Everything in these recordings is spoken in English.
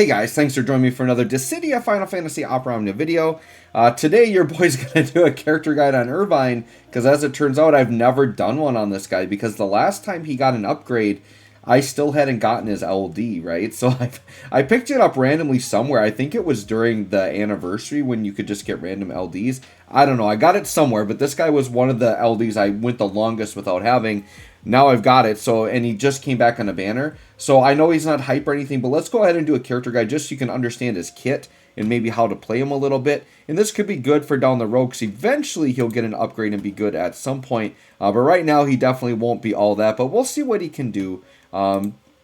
Hey guys, thanks for joining me for another Dissidia Final Fantasy Opera Omnia video. Today your boy's going to do a character guide on Irvine, because as it turns out I've never done one on this guy, because the last time he got an upgrade, I still hadn't gotten his LD, right? So I picked it up randomly somewhere. I think it was during the anniversary when you could just get random LDs. I don't know, I got it somewhere, but this guy was one of the LDs I went the longest without having. Now I've got it, and he just came back on a banner. So I know he's not hype or anything, but let's go ahead and do a character guide just so you can understand his kit and maybe how to play him a little bit. And this could be good for down the road, because eventually he'll get an upgrade and be good at some point. But right now he definitely won't be all that, but we'll see what he can do.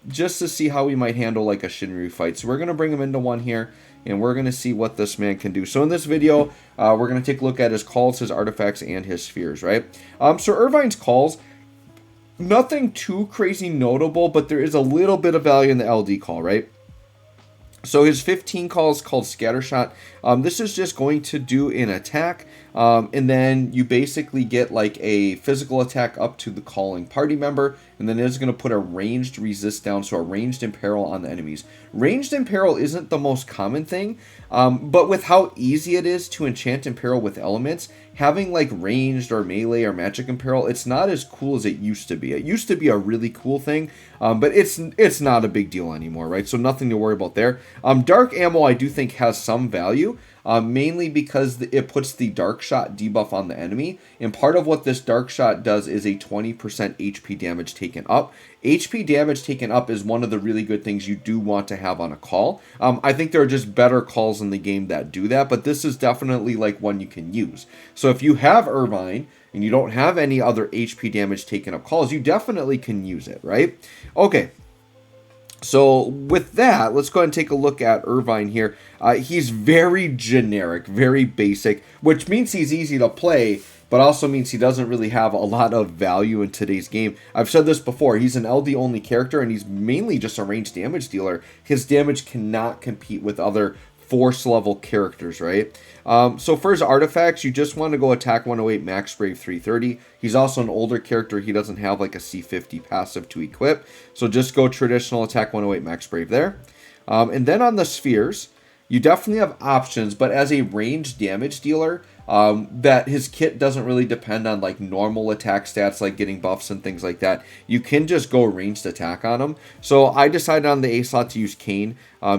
Just to see how he might handle like a Shinryu fight. So we're going to bring him into one here, and we're going to see what this man can do. So in this video, we're going to take a look at his calls, his artifacts, and his spheres, right? So Irvine's calls, nothing too crazy notable, but there is a little bit of value in the LD call, right? So his 15 call is called Scattershot. This is just going to do an attack, and then you basically get like a physical attack up to the calling party member, and then it's going to put a ranged resist down, so a ranged imperil on the enemies. Ranged imperil isn't the most common thing, but with how easy it is to enchant imperil with elements, having like ranged or melee or magic imperil, it's not as cool as it used to be. It used to be a really cool thing, but it's not a big deal anymore, right? So nothing to worry about there. Dark ammo I do think has some value, mainly because it puts the dark shot debuff on the enemy, and part of what this dark shot does is a 20% HP damage taken up. HP damage taken up is one of the really good things you do want to have on a call. I think there are just better calls in the game that do that, but this is definitely like one you can use. So if you have Irvine and you don't have any other HP damage taken up calls, you definitely can use it, right? Okay. So with that, let's go ahead and take a look at Irvine here. He's very generic, very basic, which means he's easy to play, but also means he doesn't really have a lot of value in today's game. I've said this before, he's an LD only character, and he's mainly just a ranged damage dealer. His damage cannot compete with other force level characters, right? So for his artifacts, you just want to go attack 108, max brave 330. He's also an older character. He doesn't have like a C50 passive to equip. So just go traditional attack 108, max brave there. And then on the spheres, you definitely have options, but as a ranged damage dealer, that his kit doesn't really depend on like normal attack stats like getting buffs and things like that. You can just go ranged attack on him. So I decided on the A slot to use Kane.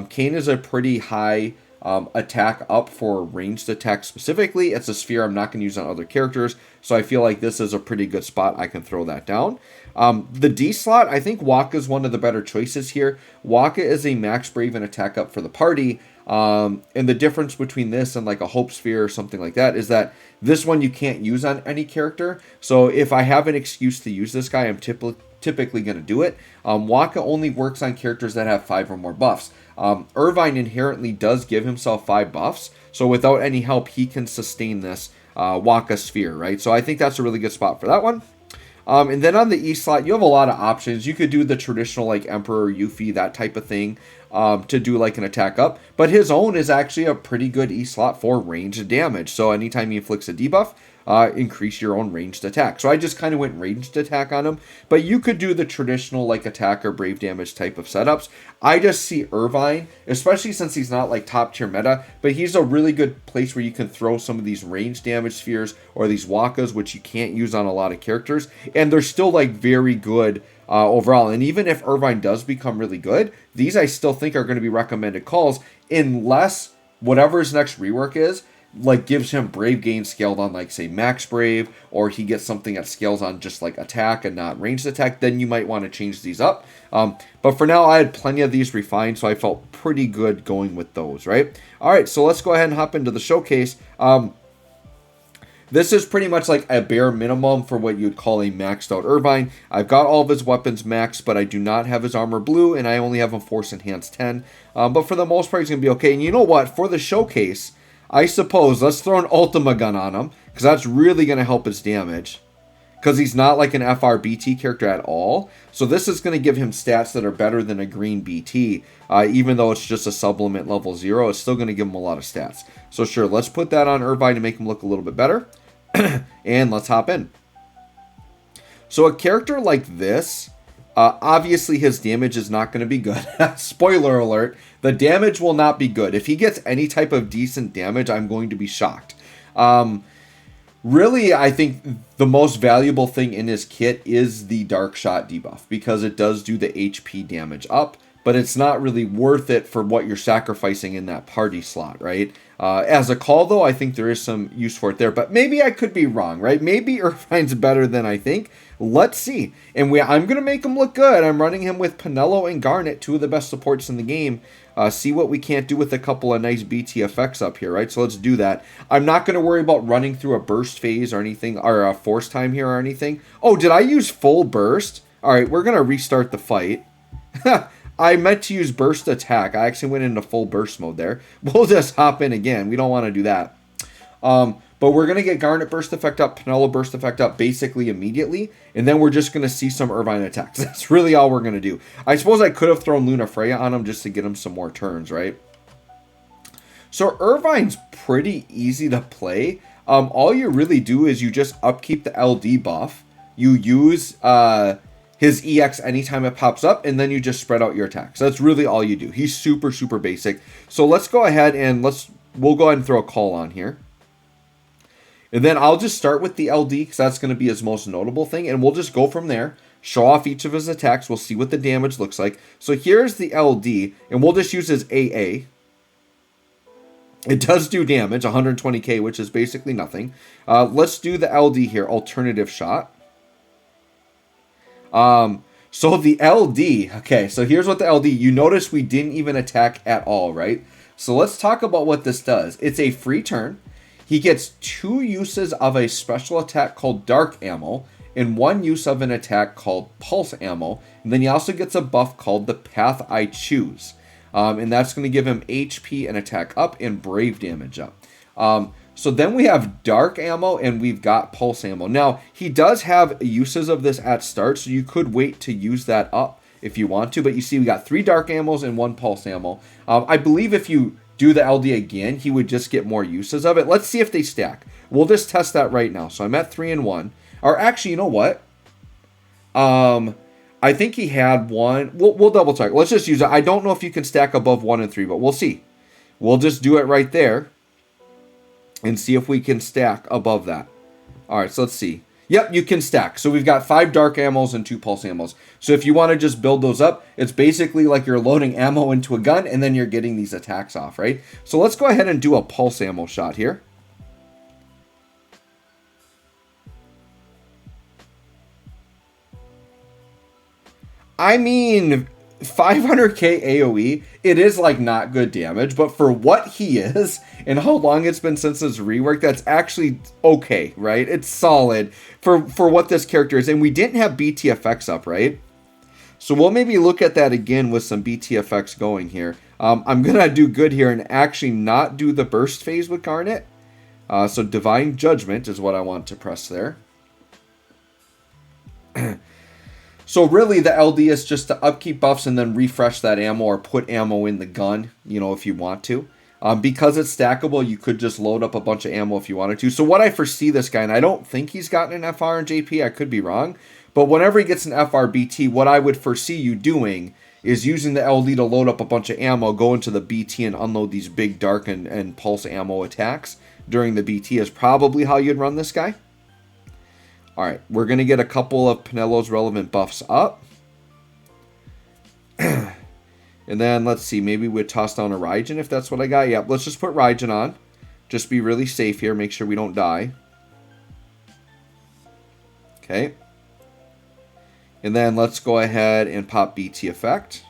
Kane is a pretty high attack up for ranged attack specifically. It's a sphere I'm not going to use on other characters, so I feel like this is a pretty good spot. I can throw that down. The D slot, I think Wakka is one of the better choices here. Wakka is a max brave and attack up for the party. And the difference between this and like a hope sphere or something like that is that this one you can't use on any character. So if I have an excuse to use this guy, I'm typically going to do it. Wakka only works on characters that have 5 or more buffs. Irvine inherently does give himself 5 buffs, so without any help, he can sustain this Wakka sphere, right? So I think that's a really good spot for that one. And then on the E slot, you have a lot of options. You could do the traditional like Emperor, Yuffie, that type of thing, to do like an attack up. But his own is actually a pretty good E slot for ranged damage. So anytime he inflicts a debuff, increase your own ranged attack. So I just kind of went ranged attack on him. But you could do the traditional like attack or brave damage type of setups. I just see Irvine, especially since he's not like top tier meta, but he's a really good place where you can throw some of these ranged damage spheres or these Wakkas, which you can't use on a lot of characters. And they're still like very good overall. And even if Irvine does become really good, these I still think are going to be recommended calls, unless whatever his next rework is, like gives him brave gain scaled on like say max brave, or he gets something that scales on just like attack and not ranged attack, then you might want to change these up. But for now I had plenty of these refined, so I felt pretty good going with those, right? All right, so let's go ahead and hop into the showcase. This is pretty much like a bare minimum for what you'd call a maxed out Irvine. I've got all of his weapons maxed, but I do not have his armor blue, and I only have him Force Enhanced 10. But for the most part, he's going to be okay. And you know what? For the showcase, I suppose let's throw an Ultima Gun on him, because that's really going to help his damage. Because he's not like an FRBT character at all. So this is going to give him stats that are better than a green BT. Even though it's just a supplement level 0, it's still going to give him a lot of stats. So sure, let's put that on Irvine to make him look a little bit better. And let's hop in. So a character like this, Obviously, his damage is not going to be good. Spoiler alert, the damage will not be good. If he gets any type of decent damage, I'm going to be shocked. Really, I think the most valuable thing in his kit is the Dark Shot debuff, because it does do the HP damage up, but it's not really worth it for what you're sacrificing in that party slot, right? As a call, though, I think there is some use for it there, but maybe I could be wrong, right? Maybe Irvine's better than I think. Let's see. And I'm going to make him look good. I'm running him with Penelo and Garnet, two of the best supports in the game. See what we can't do with a couple of nice BTFX up here, right? So let's do that. I'm not going to worry about running through a burst phase or anything, or a force time here or anything. Oh, did I use full burst? All right, we're going to restart the fight. I meant to use burst attack. I actually went into full burst mode there. We'll just hop in again. We don't want to do that. But we're going to get Garnet burst effect up, Penelo burst effect up basically immediately. And then we're just going to see some Irvine attacks. That's really all we're going to do. I suppose I could have thrown Luna Freya on him just to get him some more turns, right? So Irvine's pretty easy to play. All you really do is you just upkeep the LD buff. You use his EX anytime it pops up, and then you just spread out your attacks. That's really all you do. He's super, super basic. So let's go ahead and we'll go ahead and throw a call on here. And then I'll just start with the LD, because that's going to be his most notable thing. And we'll just go from there, show off each of his attacks. We'll see what the damage looks like. So here's the LD, and we'll just use his AA. It does do damage, 120k, which is basically nothing. Let's do the LD here, alternative shot. So the LD, okay, so here's what the LD, you notice we didn't even attack at all, right? So let's talk about what this does. It's a free turn. He gets 2 uses of a special attack called Dark Ammo, and 1 use of an attack called Pulse Ammo. And then he also gets a buff called the Path I Choose. And that's going to give him HP and attack up and Brave damage up. So then we have Dark Ammo and we've got Pulse Ammo. Now, he does have uses of this at start, so you could wait to use that up if you want to. But you see we got 3 Dark Ammos and 1 Pulse Ammo. I believe if you do the LD again, he would just get more uses of it. Let's see if they stack. We'll just test that right now. So I'm at 3 and 1. Or actually, you know what? I think he had 1. We'll double check. Let's just use it. I don't know if you can stack above 1 and 3, but we'll see. We'll just do it right there and see if we can stack above that. All right, so let's see. Yep, you can stack. So we've got 5 Dark Ammos and 2 Pulse Ammos. So if you want to just build those up, it's basically like you're loading ammo into a gun and then you're getting these attacks off, right? So let's go ahead and do a Pulse Ammo shot here. I mean, 500k AoE, it is like not good damage, but for what he is and how long it's been since his rework, that's actually okay, right? It's solid for what this character is. And we didn't have BTFX up, right? So we'll maybe look at that again with some BTFX going here. I'm going to do good here and actually not do the burst phase with Garnet. So Divine Judgment is what I want to press there. So really the LD is just to upkeep buffs and then refresh that ammo or put ammo in the gun, you know, if you want to. Because it's stackable, you could just load up a bunch of ammo if you wanted to. So what I foresee this guy, and I don't think he's gotten an FR and JP, I could be wrong, but whenever he gets an FRBT, what I would foresee you doing is using the LD to load up a bunch of ammo, go into the BT and unload these big dark and pulse ammo attacks during the BT is probably how you'd run this guy. Alright, we're going to get a couple of Penelo's relevant buffs up. And then, let's see, maybe we'd toss down a Raijin if that's what I got. Yep, let's just put Raijin on. Just be really safe here, make sure we don't die. Okay. And then let's go ahead and pop BT effect.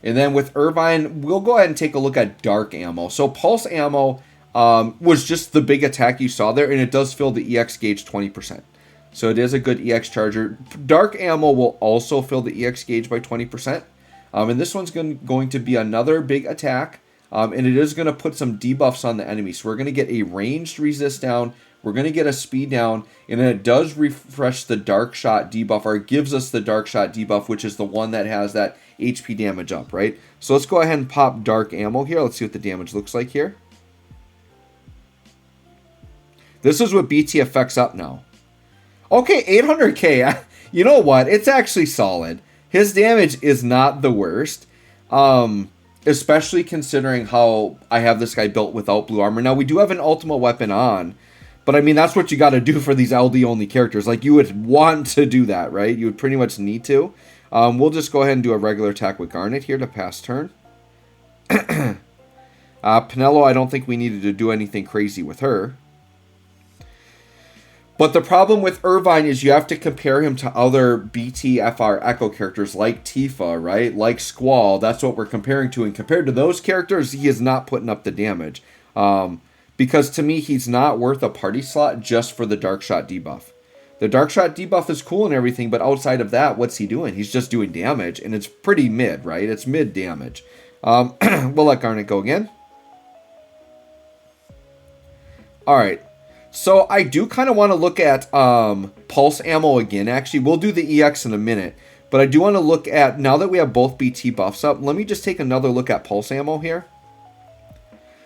And then with Irvine, we'll go ahead and take a look at Dark Ammo. So Pulse Ammo was just the big attack you saw there, and it does fill the EX gauge 20%. So it is a good EX charger. Dark Ammo will also fill the EX gauge by 20%. And this one's going to be another big attack. And it is going to put some debuffs on the enemy. So we're going to get a ranged resist down. We're going to get a speed down. And then it does refresh the Dark Shot debuff, or it gives us the Dark Shot debuff, which is the one that has that HP damage up, right? So let's go ahead and pop Dark Ammo here. Let's see what the damage looks like here. This is with BT effects up now. Okay, 800k. You know what? It's actually solid. His damage is not the worst. Especially considering how I have this guy built without blue armor. Now, we do have an ultimate weapon on, but I mean, that's what you got to do for these LD only characters. Like, you would want to do that, right? You would pretty much need to. We'll just go ahead and do a regular attack with Garnet here to pass turn. Penelo, I don't think we needed to do anything crazy with her. But the problem with Irvine is you have to compare him to other BTFR Echo characters like Tifa, right? Like Squall. That's what we're comparing to. And compared to those characters, he is not putting up the damage. Because to me, he's not worth a party slot just for the Dark Shot debuff. The Dark Shot debuff is cool and everything, but outside of that, what's he doing? He's just doing damage, and it's pretty mid, right? It's mid damage. We'll let Garnet go again. Alright. So I do kind of want to look at Pulse Ammo again. Actually, we'll do the EX in a minute. But I do want to look at, now that we have both BT buffs up, let me just take another look at Pulse Ammo here.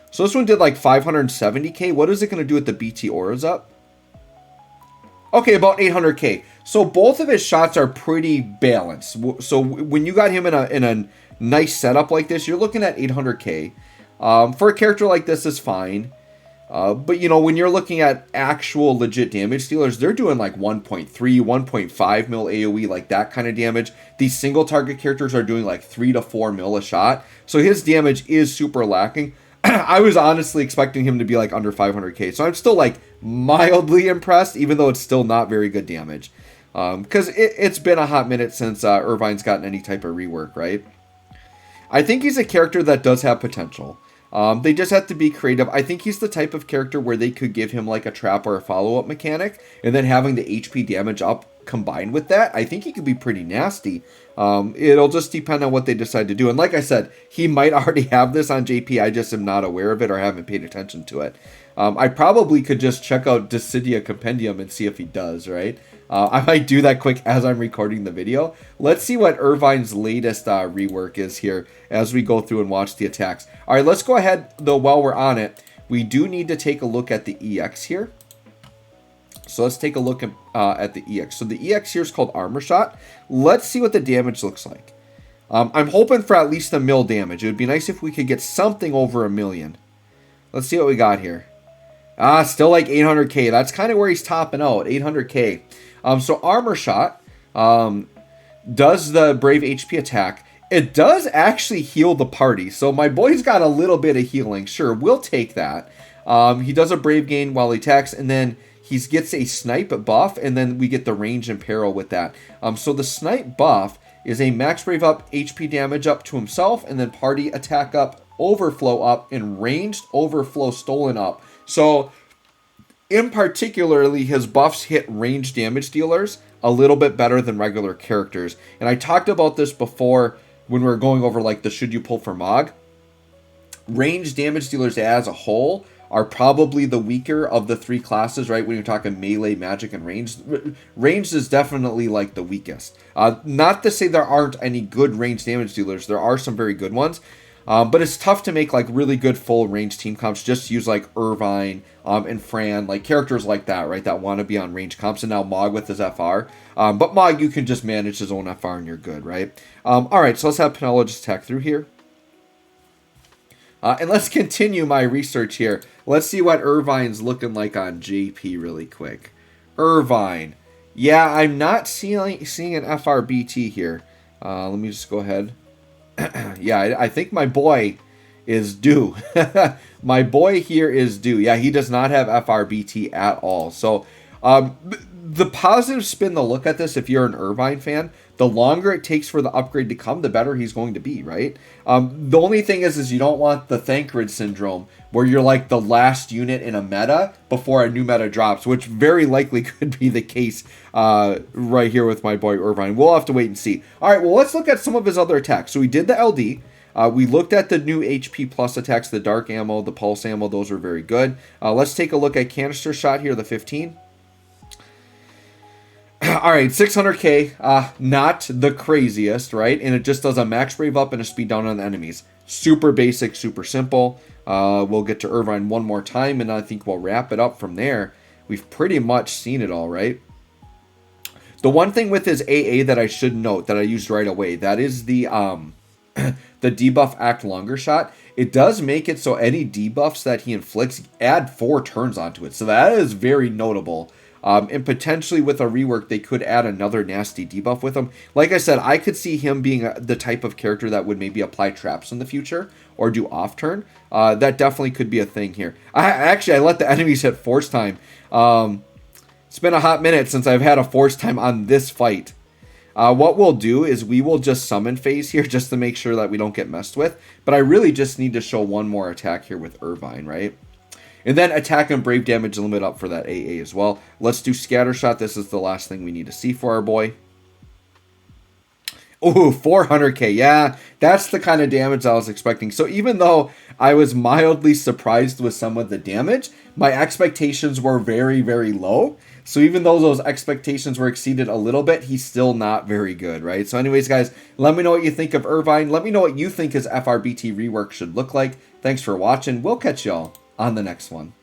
So this one did like 570k. What is it going to do with the BT auras up? Okay, about 800k. So both of his shots are pretty balanced. So when you got him in a nice setup like this, you're looking at 800k. For a character like this is fine. But, you know, when you're looking at actual legit damage dealers, they're doing like 1.3, 1.5 mil AoE, like that kind of damage. These single target characters are doing like 3 to 4 mil a shot. So his damage is super lacking. I was honestly expecting him to be like under 500k. So I'm still like mildly impressed, even though it's still not very good damage. Because it's been a hot minute since Irvine's gotten any type of rework, right? I think he's a character that does have potential. They just have to be creative. I think he's the type of character where they could give him like a trap or a follow-up mechanic, and then having the HP damage up combined with that, I think he could be pretty nasty. It'll just depend on what they decide to do. And like I said, he might already have this on JP. I just am not aware of it or haven't paid attention to it. I probably could just check out Dissidia Compendium and see if he does, right? I might do that quick as I'm recording the video. Let's see what Irvine's latest rework is here as we go through and watch the attacks. All right, let's go ahead, though, while we're on it. We do need to take a look at the EX here. So let's take a look at the EX. So the EX here is called Armor Shot. Let's see what the damage looks like. I'm hoping for at least 1 mil damage. It would be nice if we could get something over 1 million. Let's see what we got here. Still like 800k. That's kind of where he's topping out, 800k. So Armor Shot does the Brave HP attack. It does actually heal the party. So my boy's got a little bit of healing. Sure, we'll take that. He does a Brave gain while he attacks, and then he gets a Snipe buff, and then we get the Range and Peril with that. So the Snipe buff is a max Brave up, HP damage up to himself, and then party attack up, overflow up, and ranged overflow stolen up. So in particularly, his buffs hit range damage dealers a little bit better than regular characters. And I talked about this before when we were going over like the should you pull for Mog. Range damage dealers as a whole are probably the weaker of the 3 classes, right? When you're talking melee, magic, and ranged. Ranged is definitely like the weakest. Not to say there aren't any good range damage dealers. There are some very good ones. But it's tough to make like really good full range team comps. Just use like Irvine and Fran, like characters like that, right? That want to be on range comps. And now Mog with his FR. But Mog, you can just manage his own FR and you're good, right? All right, so let's have Penelo just attack through here. And let's continue my research here. Let's see what Irvine's looking like on JP really quick. Irvine. Yeah, I'm not seeing an FRBT here. Let me just go ahead. Yeah, I think my boy is due. My boy here is due. Yeah, he does not have FRBT at all. So the positive spin to look at this, if you're an Irvine fan, the longer it takes for the upgrade to come, the better he's going to be, right? The only thing is you don't want the Thancred syndrome, where you're like the last unit in a meta before a new meta drops, which very likely could be the case right here with my boy Irvine. We'll have to wait and see. All right, well, let's look at some of his other attacks. So we did the LD. We looked at the new HP plus attacks, the Dark Ammo, the Pulse Ammo. Those are very good. Let's take a look at Canister Shot here, the 15. All right, 600k, not the craziest, right? And it just does a max brave up and a speed down on the enemies. Super basic, super simple. We'll get to Irvine one more time, and I think we'll wrap it up from there. We've pretty much seen it all, right? The one thing with his AA that I should note that I used right away, that is the the debuff Act Longer shot. It does make it so any debuffs that he inflicts add 4 turns onto it. So that is very notable. And potentially with a rework, they could add another nasty debuff with him. Like I said, I could see him being the type of character that would maybe apply traps in the future or do off turn. That definitely could be a thing here. I let the enemies hit force time. It's been a hot minute since I've had a force time on this fight. What we'll do is we will just summon phase here just to make sure that we don't get messed with. But I really just need to show one more attack here with Irvine, right? And then attack and brave damage limit up for that AA as well. Let's do scatter shot. This is the last thing we need to see for our boy. Ooh, 400k. Yeah, that's the kind of damage I was expecting. So even though I was mildly surprised with some of the damage, my expectations were very, very low. So even though those expectations were exceeded a little bit, he's still not very good, right? So anyways, guys, let me know what you think of Irvine. Let me know what you think his FRBT rework should look like. Thanks for watching. We'll catch y'all on the next one.